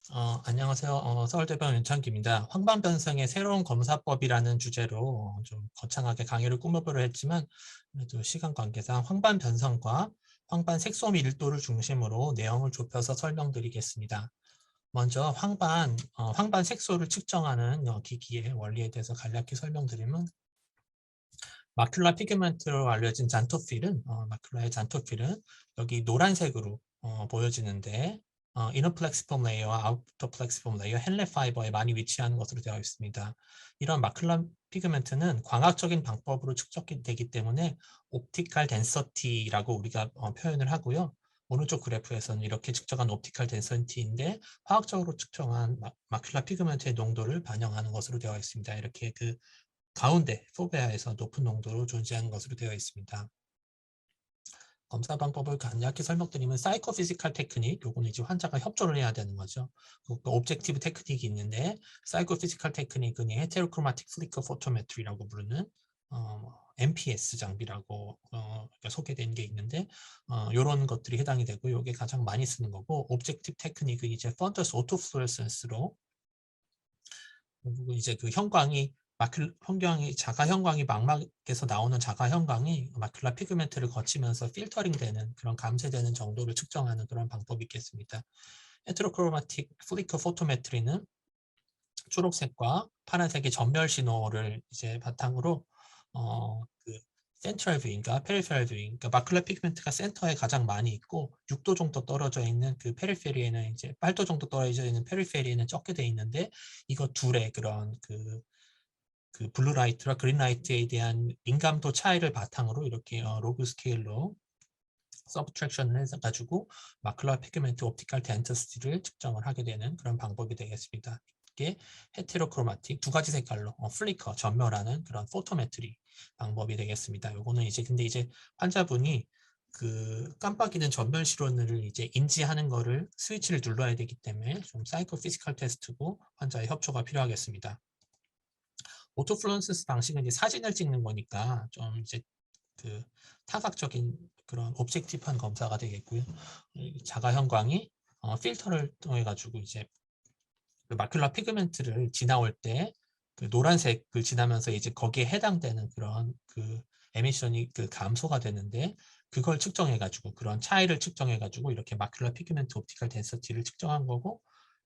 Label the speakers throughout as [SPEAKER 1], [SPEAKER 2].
[SPEAKER 1] 안녕하세요. 서울대병원 윤창기입니다. 황반변성의 새로운 검사법이라는 주제로 좀 거창하게 강의를 꾸며보려 했지만 그래도 시간 관계상 황반변성과 황반색소 밀도를 중심으로 내용을 좁혀서 설명드리겠습니다. 먼저 황반색소를 측정하는 기기의 원리에 대해서 간략히 설명드리면 마큘라 피그멘트로 알려진 잔토필은 마큘라의 잔토필은 여기 노란색으로 보여지는데 이너 플렉시폼 레이어와 아우터 플렉시폼 레이어 헨레 파이버에 많이 위치하는 것으로 되어 있습니다. 이런 마큘라 피그멘트는 광학적인 방법으로 측정되기 때문에 옵티컬 덴서티라고 우리가 표현을 하고요. 오른쪽 그래프에서는 이렇게 측정한 옵티컬 덴서티인데 화학적으로 측정한 마큘라 피그멘트의 농도를 반영하는 것으로 되어 있습니다. 이렇게 그 가운데 포베아에서 높은 농도로 존재하는 것으로 되어 있습니다. 검사 방법을 간략히 설명드리면 사이코피지컬 테크닉, 요거는 이제 환자가 협조를 해야 되는 거죠. 또 오브젝티브 테크닉이 있는데 사이코피지컬 테크닉은 헤테로크로마틱 플리커 포토메트리라고 부르는 MPS 장비라고 소개된 게 있는데 이런 것들이 해당이 되고 이게 가장 많이 쓰는 거고 오브젝티브 테크닉은 이제 펀더스 오토플루오레센스로 결국은 이제 그 형광이 자가 형광이 망막에서 나오는 자가 형광이 마큘라 피그멘트를 거치면서 필터링 되는 그런 감쇄되는 정도를 측정하는 그런 방법이 있겠습니다. 헤테로크로마틱 플리커 포토메트리는 초록색과 파란색의 전멸 신호를 이제 바탕으로 그 센트럴 뷰잉과 페리페럴 뷰잉, 그러니까 마큘라 피그멘트가 센터에 가장 많이 있고 6도 정도 떨어져 있는 그 페리페리에는 이제 8도 정도 떨어져 있는 페리페리에는 적게 돼 있는데 이거 둘의 그런 그 블루라이트와 그린라이트에 대한 민감도 차이를 바탕으로 이렇게 로그 스케일로 서브트랙션을 해가지고 마큘라 피그멘트 옵티컬 덴서시티를 측정을 하게 되는 그런 방법이 되겠습니다. 이게 헤테로크로마틱 두 가지 색깔로 플리커 전멸하는 그런 포토메트리 방법이 되겠습니다. 요거는 이제 근데 이제 환자분이 그 깜빡이는 전멸 실온을 이제 인지하는 거를 스위치를 눌러야 되기 때문에 좀 사이코 피지컬 테스트고 환자의 협조가 필요하겠습니다. 오토플루언센스 방식은 이제 사진을 찍는 거니까 좀 이제 그 타각적인 그런 옵젝티브한 검사가 되겠고요. 자가 형광이 필터를 통해 가지고 이제 그 마큘라 피그멘트를 지나올 때 그 노란색을 지나면서 이제 거기에 해당되는 그런 그 에미션이 그 감소가 되는데 그걸 측정해 가지고 그런 차이를 측정해 가지고 이렇게 마큘라 피그멘트 옵티컬 덴서티를 측정한 거고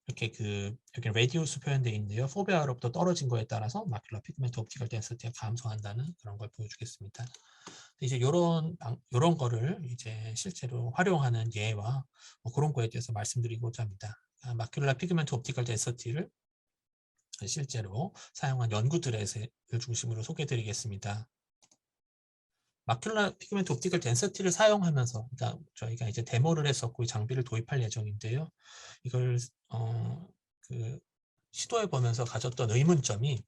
[SPEAKER 1] 이렇게 그 여기 레디우스 표현되어 있는데요. 포베아로부터 떨어진 거에 따라서 마큘라 피그멘트 옵티컬 덴서티가 감소한다는 그런 걸 보여주겠습니다. 이제 요런 거를 이제 실제로 활용하는 예와 그런 거에 대해서 말씀드리고자 합니다. 마큘라 피그멘트 옵티컬 덴서티를 실제로 사용한 연구들을 중심으로 소개해 드리겠습니다. 마큘라 피그멘트 옵티컬 덴서티를 사용하면서 그러니까 저희가 이제 데모를 했었고 장비를 도입할 예정인데요. 이걸 그 시도해 보면서 가졌던 의문점이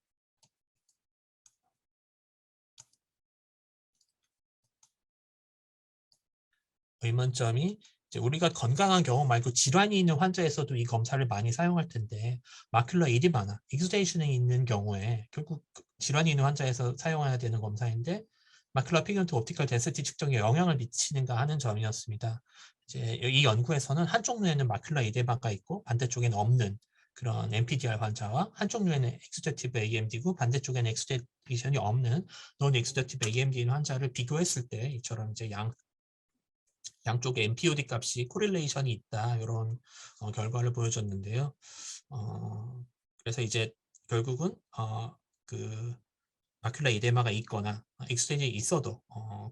[SPEAKER 1] 이제 우리가 건강한 경우 말고 질환이 있는 환자에서도 이 검사를 많이 사용할 텐데 마큘라 이디마나 익수데이션이 있는 경우에 결국 질환이 있는 환자에서 사용해야 되는 검사인데 마큘라 피그멘트 옵티컬 덴시티 측정에 영향을 미치는가 하는 점이었습니다. 이제 이 연구에서는 한쪽 눈에는 마큘라 이데마가 있고 반대쪽에는 없는 그런 MPDR 환자와 한쪽 눈에는 엑스제티브 AMD고 반대쪽에는 엑스제티션이 없는 논 엑스제티브 AMD 환자를 비교했을 때 이처럼 이제 양쪽의 MPOD 값이 코릴레이션이 있다 이런 결과를 보여줬는데요. 그래서 이제 결국은 그 마큘라 이데마가 있거나 익스텐이 있어도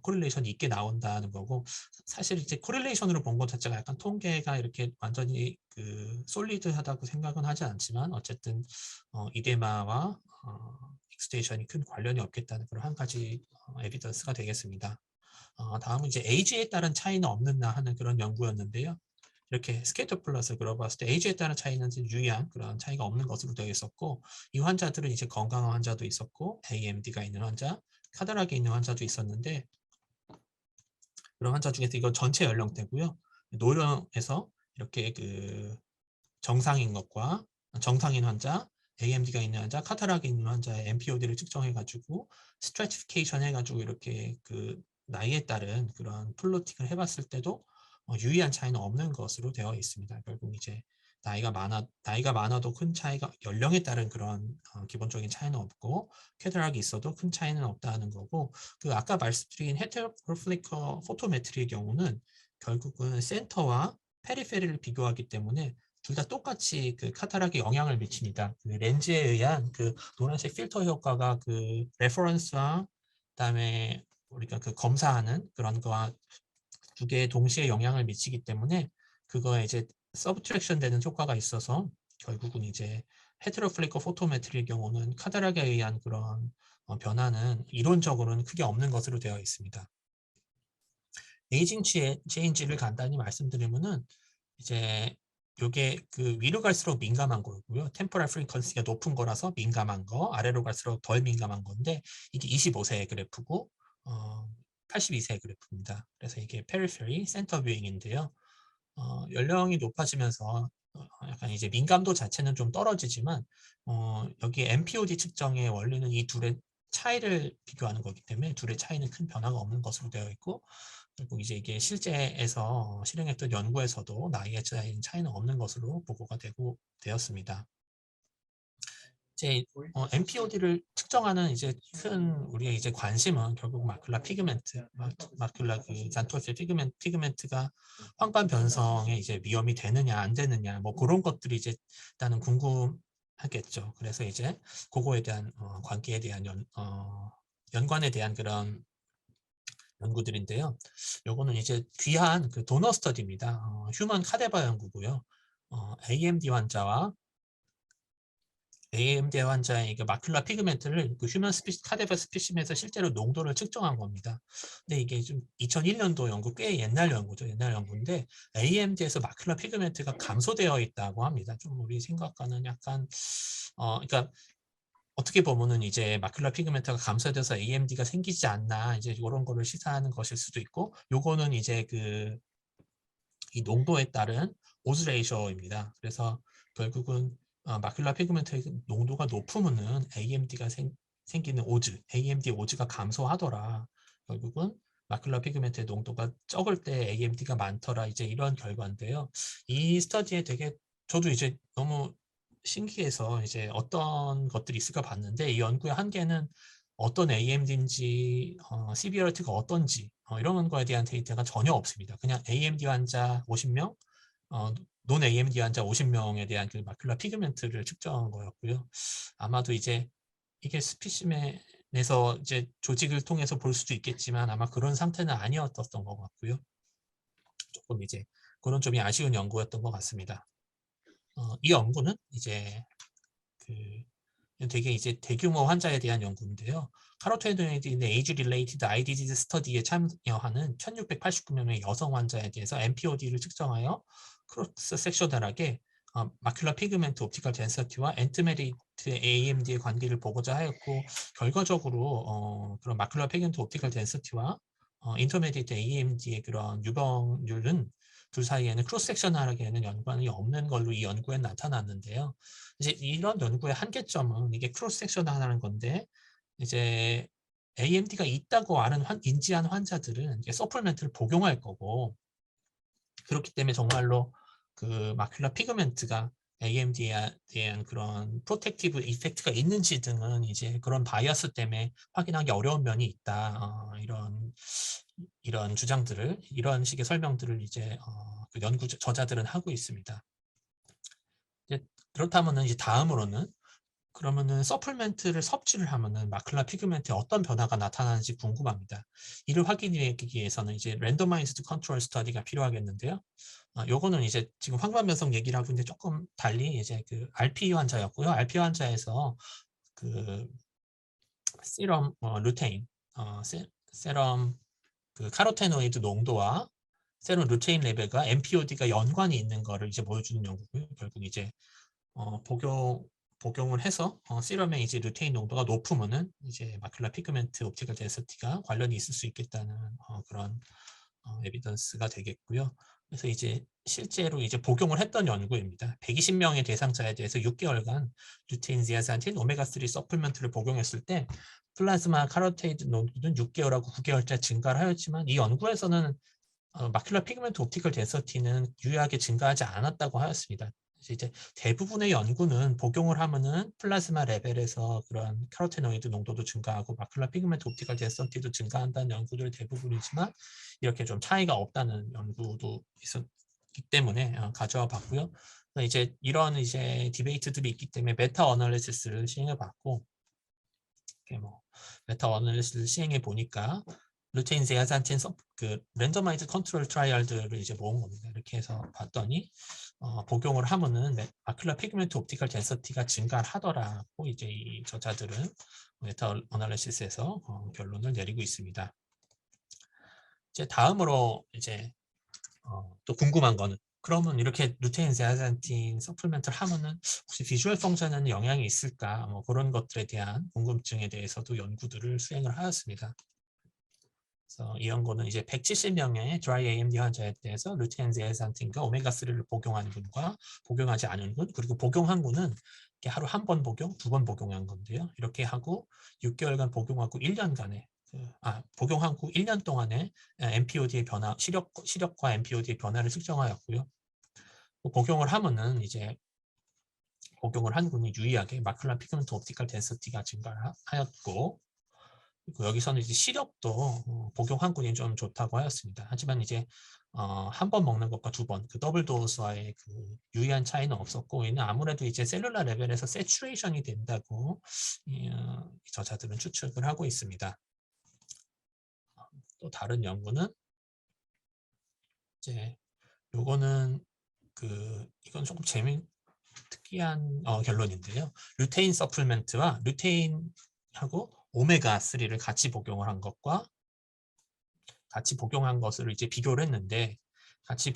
[SPEAKER 1] 코릴레이션이 있게 나온다는 거고 사실 이제 코릴레이션으로 본 것 자체가 약간 통계가 이렇게 완전히 그 솔리드하다고 생각은 하지 않지만 어쨌든 이데마와 익스텐션이 큰 관련이 없겠다는 그런 한 가지 에비던스가 되겠습니다. 다음은 이제 에이지에 따른 차이는 없느냐 하는 그런 연구였는데요. 이렇게 스케이터 플러스 그려봤을 때 에이지에 따른 차이는 유의한 그런 차이가 없는 것으로 되어 있었고 이 환자들은 이제 건강한 환자도 있었고 AMD가 있는 환자, 카드락이 있는 환자도 있었는데 그런 환자 중에서 이건 전체 연령대고요. 노령에서 이렇게 그 정상인 것과 정상인 환자, AMD가 있는 환자, 카타락이 있는 환자의 MPOD를 측정해가지고 스트래티피케이션 해가지고 이렇게 그 나이에 따른 그런 플로팅을 해봤을 때도 유의한 차이는 없는 것으로 되어 있습니다. 결국 이제 나이가 많아도 큰 차이가, 연령에 따른 그런 기본적인 차이는 없고 쾌드락이 있어도 큰 차이는 없다는 거고, 그 아까 말씀드린 헤테로플리커 포토메트리의 경우는 결국은 센터와 페리페리를 비교하기 때문에 둘 다 똑같이 그 카타락에 영향을 미칩니다. 그 렌즈에 의한 그 노란색 필터 효과가 그 레퍼런스와 그다음에 우리가 그 검사하는 그런 거와 두 개에 동시에 영향을 미치기 때문에 그거에 이제 서브트랙션 되는 효과가 있어서 결국은 이제 헤테로플리커 포토메트리의 경우는 카타락에 의한 그런 변화는 이론적으로는 크게 없는 것으로 되어 있습니다. 에이징 체인지를 간단히 말씀드리면은 이제 요게 그 위로 갈수록 민감한 거고요. 템포럴 프리퀀시가 높은 거라서 민감한 거, 아래로 갈수록 덜 민감한 건데 이게 25세의 그래프고 82세의 그래프입니다. 그래서 이게 페리페리, 센터 뷰잉인데요. 연령이 높아지면서 약간 이제 민감도 자체는 좀 떨어지지만 여기 MPOD 측정의 원리는 이 둘의 차이를 비교하는 거기 때문에 둘의 차이는 큰 변화가 없는 것으로 되어 있고, 그리고 이제 이게 실제에서 실행했던 연구에서도 나이에 차이는 없는 것으로 보고가 되었습니다. 이제 MPOD를 측정하는 이제 큰 우리의 이제 관심은 결국 마큘라 피그멘트, 마큘라 그 잔토세 피그멘트가 황반 변성에 이제 위험이 되느냐 안 되느냐 뭐 그런 것들이 이제 일단은 궁금하겠죠. 그래서 이제 그거에 대한 관계에 대한 연관에 대한 그런 연구들인데요. 요거는 이제 귀한 그 도너 스터디입니다. 휴먼 카데바 연구고요. AMD 환자와 AMD 환자의 그 마큘라 피그멘트를 그 휴먼 카데바 스피심에서 실제로 농도를 측정한 겁니다. 근데 이게 좀 2001년도 연구, 꽤 옛날 연구죠. 옛날 연구인데 AMD에서 마큘라 피그멘트가 감소되어 있다고 합니다. 좀 우리 생각과는 약간 그러니까 어떻게 보면은 이제 마큘라 피그멘트가 감소돼서 AMD가 생기지 않나 이제 이런 거를 시사하는 것일 수도 있고, 요거는 이제 그 이 농도에 따른 오즈 레이셔입니다. 그래서 결국은 마큘라 피그멘트의 농도가 높으면은 AMD가 생기는 오즈, AMD 오즈가 감소하더라. 결국은 마큘라 피그멘트의 농도가 적을 때 AMD가 많더라. 이제 이런 결과인데요. 이 스터디에 되게 저도 이제 너무 신기해서 이제 어떤 것들이 있을까 봤는데, 이 연구의 한계는 어떤 AMD인지 시비어리티가 어떤지 이런 거에 대한 데이터가 전혀 없습니다. 그냥 AMD 환자 50명, 논 AMD 환자 50명에 대한 그 마큘라 피그멘트를 측정한 거였고요. 아마도 이제 이게 스피시멘에서 이제 조직을 통해서 볼 수도 있겠지만 아마 그런 상태는 아니었던 것 같고요. 조금 이제 그런 점이 아쉬운 연구였던 것 같습니다. 이 연구는 이제 그 되게 이제 대규모 환자에 대한 연구인데요. 카로티노이드 에이지 릴레이티드 아이 디지즈 스터디에 참여하는 1689명의 여성 환자에 대해서 MPOD를 측정하여 크로스 섹셔널하게 마큘라 피그멘트 옵티컬 덴서티와 엔트메리트 AMD의 관계를 보고자 하였고, 결과적으로 그런 마큘라 피그멘트 옵티컬 덴서티와 인터메디트 AMD의 그런 유병률은 둘 사이에는 크로스 섹셔널하게는 연관이 없는 걸로 이 연구에 나타났는데요. 이제 이런 연구의 한계점은 이게 크로스 섹셔널하는 건데, 이제 AMD가 있다고 인지한 환자들은 이제 서플멘트를 복용할 거고, 그렇기 때문에 정말로 그 마큘라 피그멘트가 AMD에 대한 그런 프로텍티브 이펙트가 있는지 등은 이제 그런 바이어스 때문에 확인하기 어려운 면이 있다. 이런 주장들을, 이런 식의 설명들을 이제 그 연구 저자들은 하고 있습니다. 이제 그렇다면은 이제 다음으로는 그러면은 서플멘트를 섭취를 하면은 마큘라 피그멘트에 어떤 변화가 나타나는지 궁금합니다. 이를 확인하기 위해서는 이제 랜더마이즈드 컨트롤 스터디가 필요하겠는데요. 요거는 이제 지금 황반변성 얘기를 하고 있는데 조금 달리 이제 그 RP 환자였고요. RP 환자에서 그 세럼 루테인, 세럼 그 카로테노이드 농도와 세럼 루테인 레벨과 MPOD가 연관이 있는 거를 이제 보여주는 연구고요. 결국 이제 복용을 해서 시럼의 이제 루테인 농도가 높으면은 이제 마큘라 피그멘트 옵티컬 덴시티가 관련이 있을 수 있겠다는 그런 에비던스가 되겠고요. 그래서 이제 실제로 이제 복용을 했던 연구입니다. 120명의 대상자에 대해서 6개월간 루테인, 지아산틴, 오메가3 서플먼트를 복용했을 때 플라즈마 카로테이드 농도는 6개월하고 9개월째 증가를 하였지만, 이 연구에서는 마큘라 피그멘트 옵티컬 덴시티는 유의하게 증가하지 않았다고 하였습니다. 이제 대부분의 연구는 복용을 하면은 플라즈마 레벨에서 그런 카로테노이드 농도도 증가하고 마큘라 피그멘트 옵티컬 덴시티도 증가한다는 연구들이 대부분이지만 이렇게 좀 차이가 없다는 연구도 있었기 때문에 가져와 봤고요. 이제 이런 이제 디베이트들이 있기 때문에 메타 어널리시스를 시행해 봤고, 뭐 메타 어널리시스를 시행해 보니까 루테인 제아산틴 그 랜더마이즈 컨트롤 트라이얼들을 이제 모은 겁니다. 이렇게 해서 봤더니 복용을 하면은 마큘라 피그멘트 옵티컬 덴서티가 증가하더라고 이제 이 저자들은 메타 어널리시스에서 결론을 내리고 있습니다. 이제 다음으로 이제 또 궁금한 거는, 그러면 이렇게 루테인 제아산틴 서플멘트를 하면은 혹시 비주얼 펑션에는 영향이 있을까? 뭐 그런 것들에 대한 궁금증에 대해서도 연구들을 수행을 하였습니다. 그래서 이 연구는 이제 170명의 드라이 AMD 환자에 대해서 루테인 제아산틴과 오메가3를 복용하는 분과 복용하지 않은 분, 그리고 복용한 분은 하루 한 번 복용, 2번 복용한 건데요. 이렇게 하고 6개월간 복용하고 1년간에 복용한 후 1년 동안에 MPOD의 변화, 시력과 MPOD의 변화를 측정하였고요. 복용을 하면은 이제 복용을 한 분이 유의하게 마큘라 피그멘트 옵티컬 덴시티가 증가하였고, 그리고 여기서는 이제 시력도 복용한 군이 좀 좋다고 하였습니다. 하지만 이제 한 번 먹는 것과 2번 그 더블 도스와의 그 유의한 차이는 없었고, 이는 아무래도 이제 셀룰라 레벨에서 세츄레이션이 된다고 저자들은 추측을 하고 있습니다. 또 다른 연구는 이제 요거는 이건 조금 특이한 결론인데요. 루테인 서플멘트와 루테인하고 오메가3를 같이 복용을 한 것과 같이 복용한 것을 이제 비교를 했는데, 같이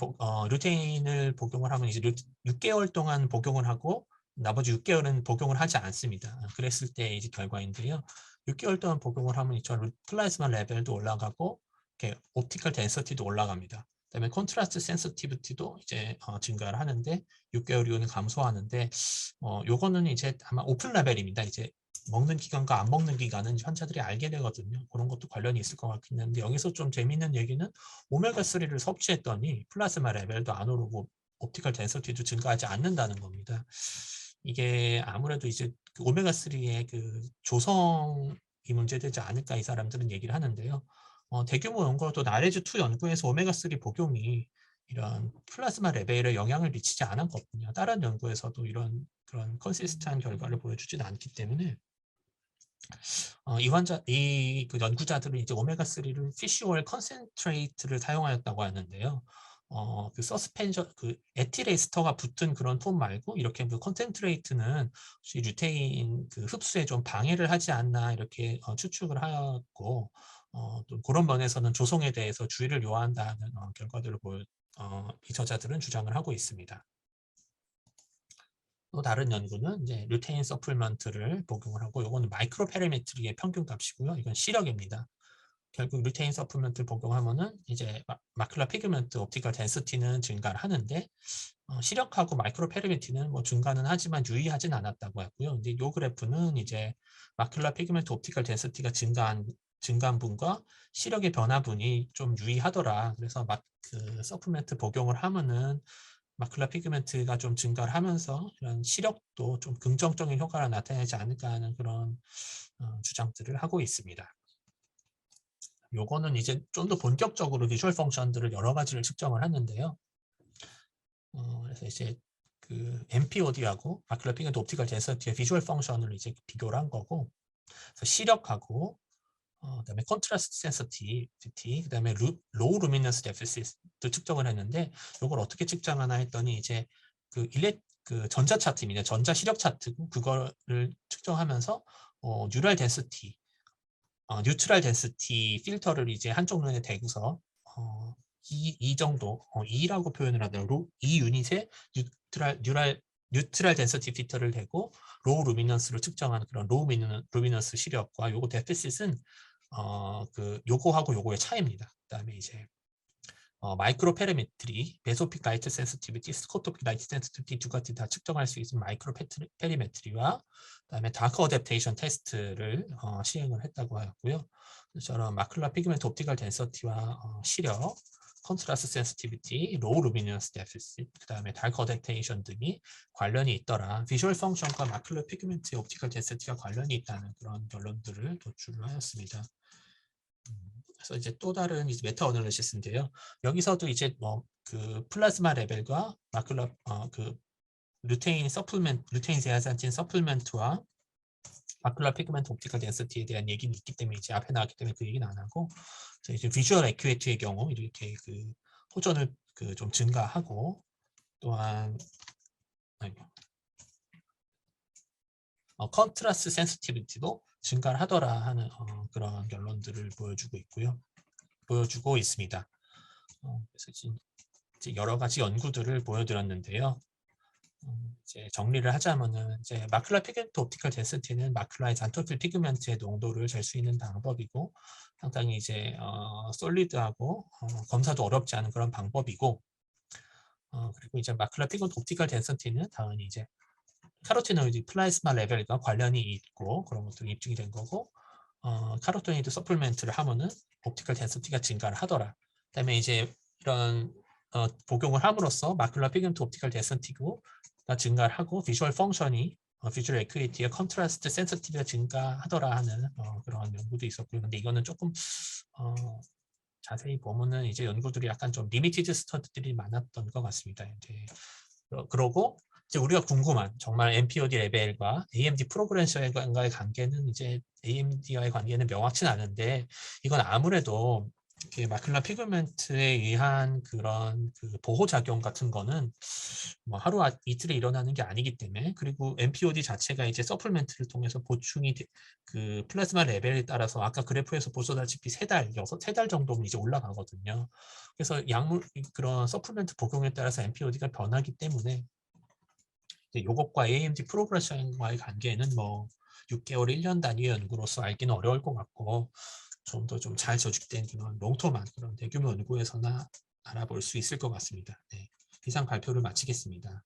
[SPEAKER 1] 루테인을 복용을 하면 이제 6개월 동안 복용을 하고 나머지 6개월은 복용을 하지 않습니다. 그랬을 때 이제 결과인데요. 6개월 동안 복용을 하면 이처럼 플라즈마 레벨도 올라가고 이렇게 옵티컬 덴서티도 올라갑니다. 그다음에 컨트라스트 센서티비티도 이제 증가를 하는데 6개월 이후는 감소하는데, 요거는 이제 아마 오픈 레벨입니다. 이제 먹는 기간과 안 먹는 기간은 환자들이 알게 되거든요. 그런 것도 관련이 있을 것 같긴 한데, 여기서 좀 재미있는 얘기는 오메가3를 섭취했더니 플라즈마 레벨도 안 오르고 옵티컬 덴서티도 증가하지 않는다는 겁니다. 이게 아무래도 이제 그 오메가3의 그 조성이 문제되지 않을까 이 사람들은 얘기를 하는데요. 대규모 연구도 나레즈2 연구에서 오메가3 복용이 이런 플라즈마 레벨에 영향을 미치지 않았거든요. 다른 연구에서도 이런 그런 컨시스트한 결과를 보여주지는 않기 때문에 그 연구자들은 이제 오메가3를 피쉬오일 컨센트레이트를 사용하였다고 하는데요. 그 서스펜션, 그 에틸에스터가 붙은 그런 폼 말고 이렇게 그 컨센트레이트는 혹시 루테인 그 흡수에 좀 방해를 하지 않나 이렇게 추측을 하였고, 또 그런 면에서는 조성에 대해서 주의를 요한다는 결과들을 이 저자들은 주장을 하고 있습니다. 또 다른 연구는 이제 루테인 서플먼트를 복용을 하고, 이거는 마이크로 페리메트리의 평균 값이고요. 이건 시력입니다. 결국 루테인 서플먼트를 복용하면은 이제 마큘라 피그멘트 옵티컬 덴시티는 증가를 하는데, 시력하고 마이크로 페리메트리는 뭐 증가는 하지만 유의하진 않았다고 했고요. 근데 이 그래프는 이제 마큘라 피그멘트 옵티컬 덴시티가 증가한 분과 시력의 변화분이 좀 유의하더라. 그래서 그 서플멘트 복용을 하면은 마큘라 피그멘트가 좀 증가를 하면서 이런 시력도 좀 긍정적인 효과가 나타나지 않을까 하는 그런 주장들을 하고 있습니다. 요거는 이제 좀 더 본격적으로 비주얼 펑션들을 여러 가지를 측정을 했는데요. 그래서 이제 그 MPOD하고 마큘라 피그멘트 옵티컬 덴시티의 비주얼 펑션을 이제 비교를 한 거고, 그래서 시력하고 그다음에 컨트라스트 센서티비티, 그다음에 로우 루미넌스 데피시트를 측정을 했는데, 이걸 어떻게 측정하나 했더니 이제 그 전자 차트입니다. 전자 시력 차트고, 그거를 측정하면서 뉴럴 덴시티, 뉴트럴 덴시티 필터를 이제 한쪽 눈에 대고서 이 정도, 2라고 표현을 하더라도 이 유닛에 뉴트럴 덴시티 필터를 대고 로우 루미넌스를 측정하는 그런 로우 루미넌스 시력과 요거 데피시트는 요거하고 요거의 차이입니다. 그다음에 이제 마이크로 페리메트리, 베소픽 라이트 센시티비티, 스코토픽 라이트 센시티비티 두 가지 다 측정할 수 있는 마이크로 페리메트리와 그다음에 다크 어댑테이션 테스트를 시행을 했다고 하였고요. 저런 마큘라 피그멘트 옵티컬 덴서티와 시력, 컨트라스트 센시티비티, 로우 루미넌스 데피시트, 그다음에 달크 어댑테이션 등이 관련이 있더라. 비주얼 펑션과 마큘러 피그멘트의 옵티컬 덴시티가 관련이 있다는 그런 결론들을 도출을 하였습니다. 그래서 이제 또 다른 이제 메타 어널리시스인데요. 여기서도 이제 뭐 그 플라즈마 레벨과 마큘러 그 루테인 제아산틴 서플멘트와 마큘러 피그멘트 옵티컬 덴시티에 대한 얘기는 있기 때문에 이제 앞에 나왔기 때문에 그 얘기는 안 하고 이제 비주얼 에큐에이트의 경우 이렇게 그 호전을 그 좀 증가하고 또한 컨트라스트 센시티비티도 증가를 하더라 하는 그런 결론들을 보여주고 있습니다. 그래서 이제 여러 가지 연구들을 보여드렸는데요. 이제 정리를 하자면은 이제 마큘라 피그멘트 옵티컬 덴시티는 마큘라의 잔토필 피그멘트의 농도를 잴 수 있는 방법이고 상당히 이제 솔리드하고 검사도 어렵지 않은 그런 방법이고 그리고 이제 마큘라 피그멘트 옵티컬 덴시티는 당연히 이제 카로티노이드 플라즈마 레벨과 관련이 있고 그런 것들이 입증이 된 거고 카로티노이드 서플멘트를 하면은 옵티컬 덴시티가 증가를 하더라. 그다음에 이제 이런 복용을 함으로써 마큘라 피그멘트 옵티컬 덴시티가 증가를 하고 비주얼 펑션이 비주얼 에큐이티의 컨트라스트 센시티비티가 증가하더라 하는 그런 연구도 있었고요. 근데 이거는 조금 자세히 보면은 이제 연구들이 약간 좀 리미티드 스터디들이 많았던 것 같습니다. 이제 그러고 이제 우리가 궁금한 정말 MPOD 레벨과 AMD 프로그래셔과의 관계는 이제 AMD와의 관계는 명확치는 않은데 이건 아무래도 마큘라 피그멘트에 의한 그런 그 보호 작용 같은 거는 뭐 하루 이틀에 일어나는 게 아니기 때문에 그리고 MPOD 자체가 이제 서플멘트를 통해서 보충이 그 플라즈마 레벨에 따라서 아까 그래프에서 보셨다시피 3달 정도면 이제 올라가거든요. 그래서 그런 서플멘트 복용에 따라서 MPOD가 변하기 때문에 이것과 AMD 프로그레션과의 관계는 뭐 6개월, 1년 단위의 연구로서 알기는 어려울 것 같고 좀 더 좀 잘 조직된 그런 롱텀한 그런 대규모 연구에서나 알아볼 수 있을 것 같습니다. 네, 이상 발표를 마치겠습니다.